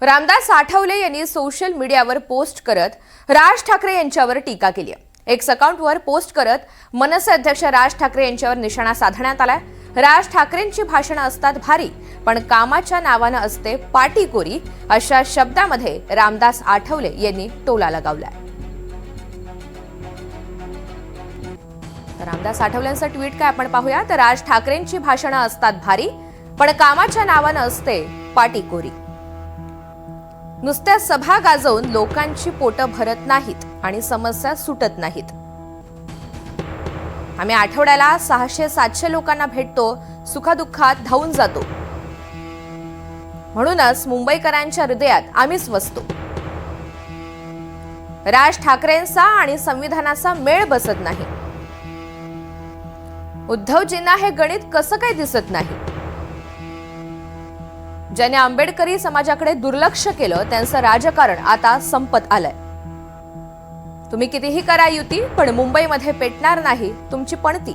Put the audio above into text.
रामदास आठवले यांनी सोशल मीडियावर पोस्ट करत राज ठाकरे यांच्यावर टीका केली आहे। एक्स अकाउंटवर पोस्ट करत मनसे अध्यक्ष राज ठाकरे यांच्यावर निशाणा साधण्यात आलाय। राज ठाकरेंची भाषणं असतात भारी, पण कामाच्या नावानं असते पाटीकोरी, अशा शब्दामध्ये रामदास आठवले यांनी टोला लगावलाय। रामदास आठवलेंचं ट्विट काय आपण पाहूया। तर राज ठाकरेंची भाषणं असतात भारी, पण कामाच्या नावानं असते पाटीकोरी। नुसत्या सभा गाजवून लोकांची पोटं भरत नाहीत आणि समस्या सुटत नाहीत। आम्ही आठवड्याला 600-700 लोकांना भेटतो, सुखदुःखात धावून जातो, म्हणूनच मुंबईकरांच्या हृदयात आम्हीच वसतो। राज ठाकरेंचा आणि संविधानाचा मेळ बसत नाही। उद्धवजींना हे गणित कसं काय दिसत नाही? ज्याने आंबेडकरी समाजाकडे दुर्लक्ष केलं त्यांचं राजकारण आता संपत आलंय। तुम्ही कितीही करा युती, पण मुंबईमध्ये पेटणार नाही तुमची पणती।